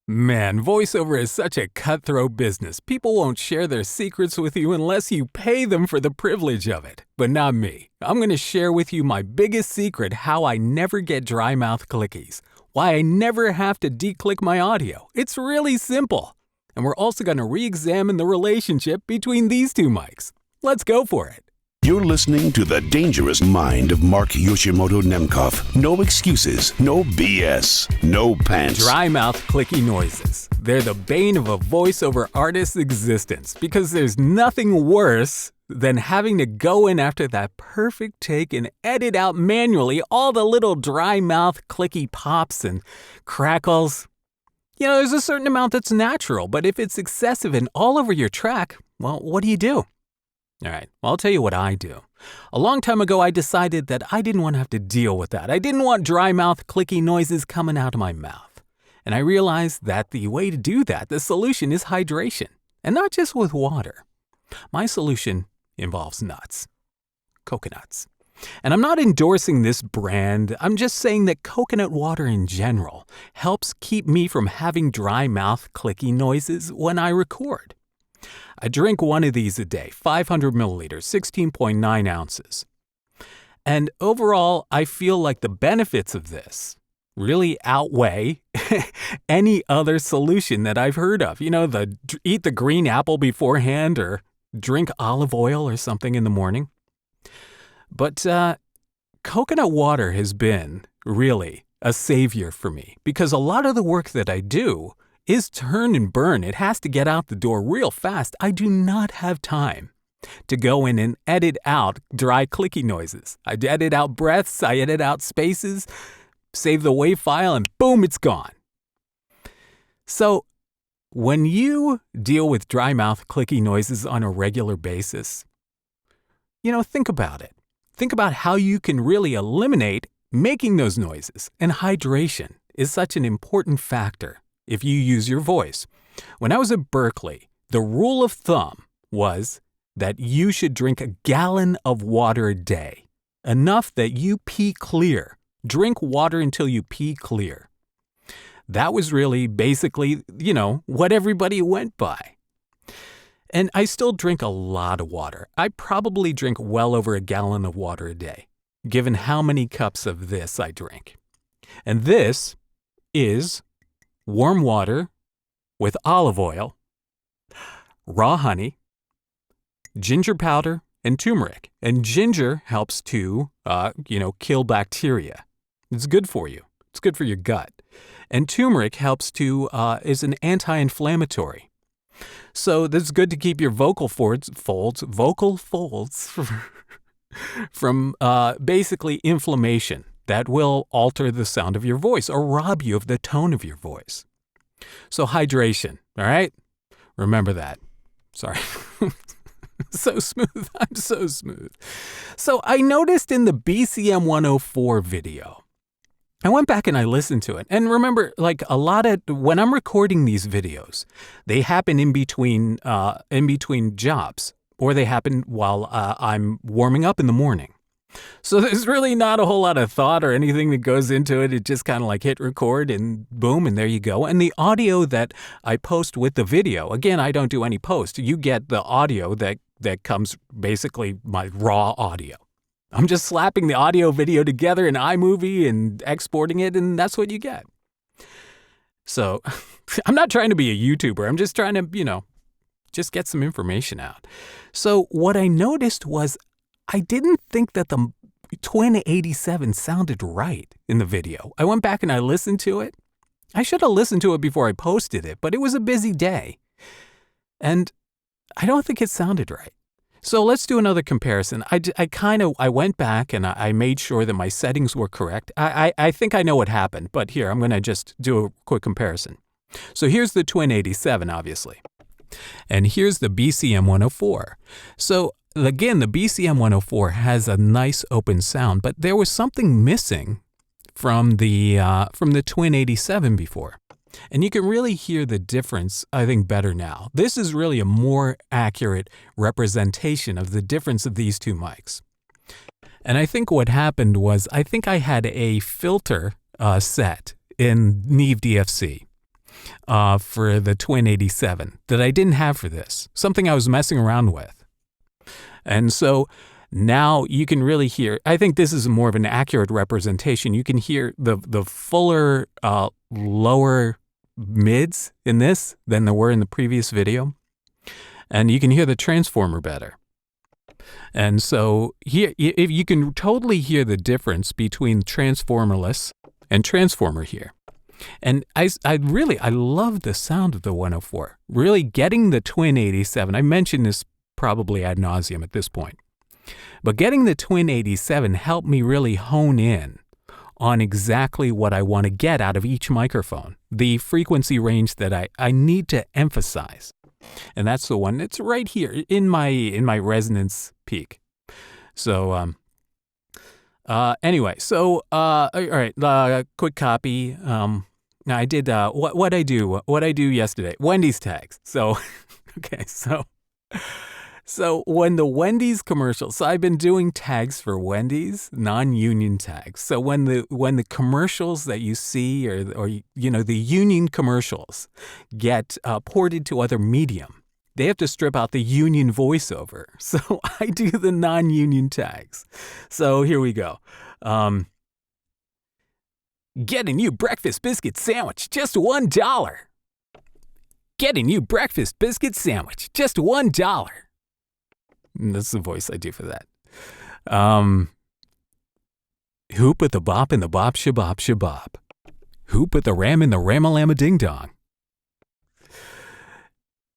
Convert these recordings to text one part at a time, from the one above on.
Man, voiceover is such a cutthroat business. People won't share their secrets with you unless you pay them for the privilege of it. But not me. I'm going to share with you my biggest secret, how I never get dry mouth clickies. Why I never have to declick my audio. It's really simple. And we're also going to re-examine the relationship between these two mics. Let's go for it. You're listening to The Dangerous Mind of Mark Yoshimoto Nemkov. No excuses, no BS, no pants. Dry mouth clicky noises. They're the bane of a voiceover artist's existence because there's nothing worse than having to go in after that perfect take and edit out manually all the little dry mouth clicky pops and crackles. You know, there's a certain amount that's natural, but if it's excessive and all over your track, well, what do? All right, well, I'll tell you what I do. A long time ago, I decided that I didn't want to have to deal with that. I didn't want dry mouth clicky noises coming out of my mouth. And I realized that the way to do that, the solution is hydration. And not just with water. My solution involves nuts. Coconuts. And I'm not endorsing this brand. I'm just saying that coconut water in general helps keep me from having dry mouth clicky noises when I record. I drink one of these a day, 500 milliliters, 16.9 ounces. And overall, I feel like the benefits of this really outweigh any other solution that I've heard of. You know, eat the green apple beforehand or drink olive oil or something in the morning. But coconut water has been really a savior for me because a lot of the work that I do is turn and burn. It has to get out the door real fast. I do not have time to go in and edit out dry clicky noises. I edit out breaths, I edit out spaces, save the WAV file, and boom, it's gone. So when you deal with dry mouth clicky noises on a regular basis, think about it. Think about how you can really eliminate making those noises. And hydration is such an important factor if you use your voice. When I was at Berkeley, the rule of thumb was that you should drink a gallon of water a day, enough that you pee clear. Drink water until you pee clear. That was really basically, what everybody went by. And I still drink a lot of water. I probably drink well over a gallon of water a day, given how many cups of this I drink. And this is warm water with olive oil, raw honey, ginger powder, and turmeric. And ginger helps to, kill bacteria. It's good for you. It's good for your gut. And turmeric helps to, is an anti-inflammatory. So this is good to keep your vocal folds from basically inflammation. That will alter the sound of your voice or rob you of the tone of your voice. So hydration, all right? Remember that. Sorry. So smooth. I'm so smooth. So I noticed in the BCM104 video, I went back and I listened to it. And remember, when I'm recording these videos, they happen in between jobs, or they happen while I'm warming up in the morning. So there's really not a whole lot of thought or anything that goes into it. It just kind of hit record and boom, and there you go. And the audio that I post with the video, again, I don't do any post. You get the audio that comes basically my raw audio. I'm just slapping the audio video together in iMovie and exporting it, and that's what you get. So I'm not trying to be a YouTuber. I'm just trying to, just get some information out. So what I noticed was I didn't think that the Twin87 sounded right in the video. I went back and I listened to it. I should have listened to it before I posted it, but it was a busy day. And I don't think it sounded right. So let's do another comparison. I went back and I made sure that my settings were correct. I think I know what happened, but here, I'm going to just do a quick comparison. So here's the Twin87, obviously. And here's the BCM104. So again, the BCM104 has a nice open sound, but there was something missing from the Twin87 before. And you can really hear the difference, I think, better now. This is really a more accurate representation of the difference of these two mics. And I think what happened was I think I had a filter set in Neve DFC. for the Twin87 that I didn't have for this, something I was messing around with. And so now you can really hear, I think this is more of an accurate representation. You can hear the fuller lower mids in this than there were in the previous video. And you can hear the transformer better. And so here, if you can totally hear the difference between transformerless and transformer here. And I love the sound of the 104. Really getting the Twin87. I mentioned this probably ad nauseum at this point. But getting the Twin87 helped me really hone in on exactly what I want to get out of each microphone, the frequency range that I need to emphasize. And that's the one that's right here in my resonance peak. So anyway, so all right, quick copy. I did what I do yesterday. Wendy's tags. So okay, so when the Wendy's commercials, so I've been doing tags for Wendy's, non-union tags. So when the commercials that you see or you know the union commercials get ported to other medium, they have to strip out the union voiceover. So I do the non-union tags. So here we go. Get a new breakfast biscuit sandwich, just $1. Get a new breakfast biscuit sandwich, just $1. That's the voice I do for that. Hoop with the bop and the bop shabop shabop. Hoop with the ram and the ram-a-lam-a ding-dong.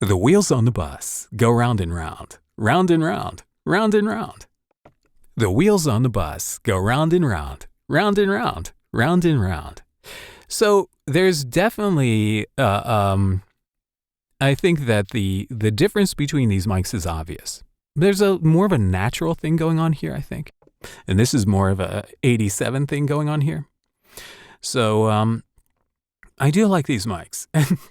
The wheels on the bus go round and round, round and round, round and round. The wheels on the bus go round and round, round and round, round and round. So there's definitely, I think that the difference between these mics is obvious. There's more of a natural thing going on here, I think. And this is more of a 87 thing going on here. So I do like these mics.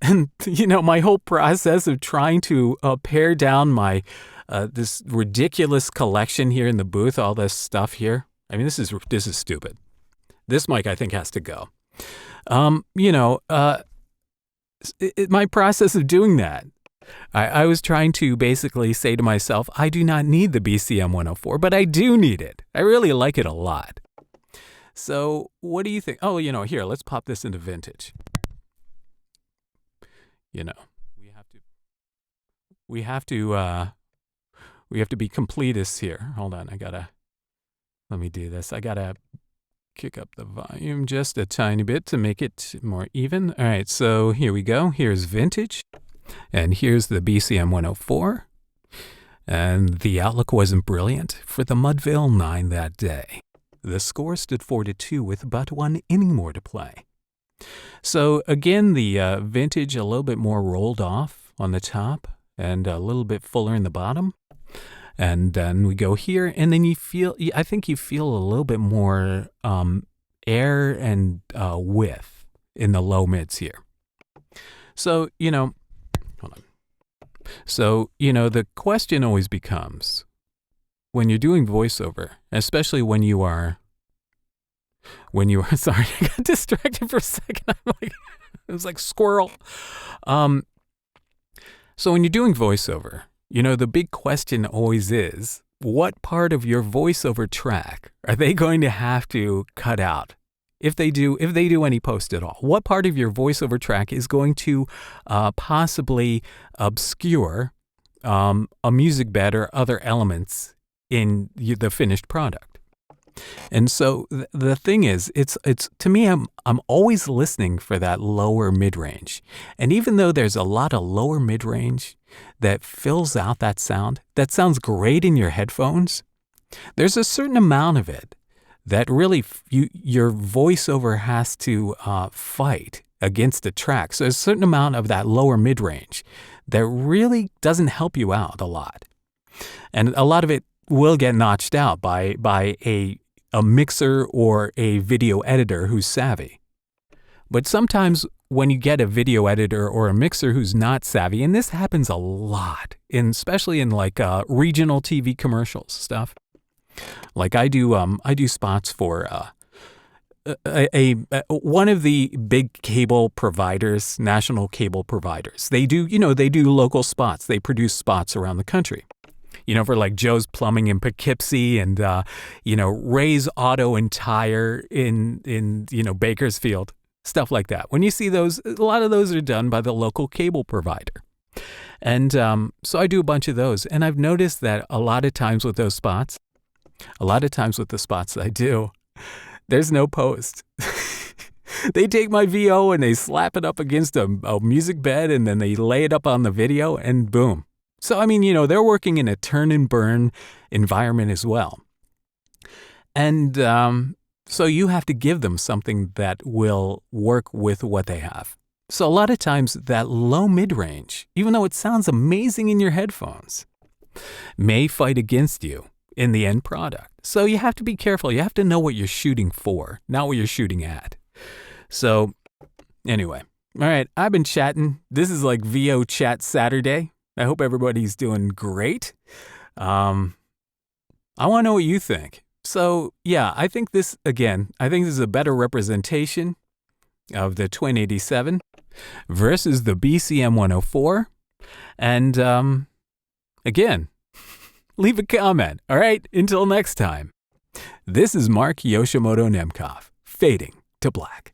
And you know, my whole process of trying to pare down my this ridiculous collection here in the booth, all this stuff here. I mean, this is stupid. This mic, I think, has to go. You know, my process of doing that, I was trying to basically say to myself, I do not need the BCM104, but I do need it. I really like it a lot. So what do you think? Oh, you know, here, let's pop this into vintage. You know, we have to be completists here. Hold on, let me do this. I gotta kick up the volume just a tiny bit to make it more even. All right, so here we go. Here's vintage. And here's the BCM104. And the outlook wasn't brilliant for the Mudville 9 that day. The score stood 4-2 with but 1 inning more to play. So again, the vintage a little bit more rolled off on the top and a little bit fuller in the bottom. And then we go here, and then I think you feel a little bit more air and width in the low mids here. So, you know, hold on. So, you know, the question always becomes, when you're doing voiceover, especially when you are, sorry, I got distracted for a second. It was like squirrel. So when you're doing voiceover, you know, the big question always is, what part of your voiceover track are they going to have to cut out? If they do any post at all, what part of your voiceover track is going to possibly obscure a music bed or other elements in the finished product? And so the thing is, it's to me, I'm always listening for that lower mid-range. And even though there's a lot of lower mid-range that fills out that sounds great in your headphones, there's a certain amount of it that really your voiceover has to fight against the track. So there's a certain amount of that lower mid-range that really doesn't help you out a lot. And a lot of it will get notched out by a mixer or a video editor who's savvy. But sometimes when you get a video editor or a mixer who's not savvy, and this happens a lot, especially in like regional TV commercials stuff. Like I do spots for one of the big cable providers, national cable providers. They do local spots. They produce spots around the country. For like Joe's Plumbing in Poughkeepsie and Ray's Auto and Tire in Bakersfield, stuff like that. When you see those, a lot of those are done by the local cable provider. And so I do a bunch of those. And I've noticed that a lot of times with those spots, the spots that I do, there's no post. They take my VO and they slap it up against a music bed and then they lay it up on the video and boom. So, I mean, they're working in a turn and burn environment as well. And so you have to give them something that will work with what they have. So a lot of times that low mid-range, even though it sounds amazing in your headphones, may fight against you in the end product. So you have to be careful. You have to know what you're shooting for, not what you're shooting at. So anyway, all right, I've been chatting. This is like VO Chat Saturday. I hope everybody's doing great. I want to know what you think. So yeah, I think this is a better representation of the Twin87 versus the BCM104. And again, leave a comment. All right, until next time. This is Mark Yoshimoto Nemkov, fading to black.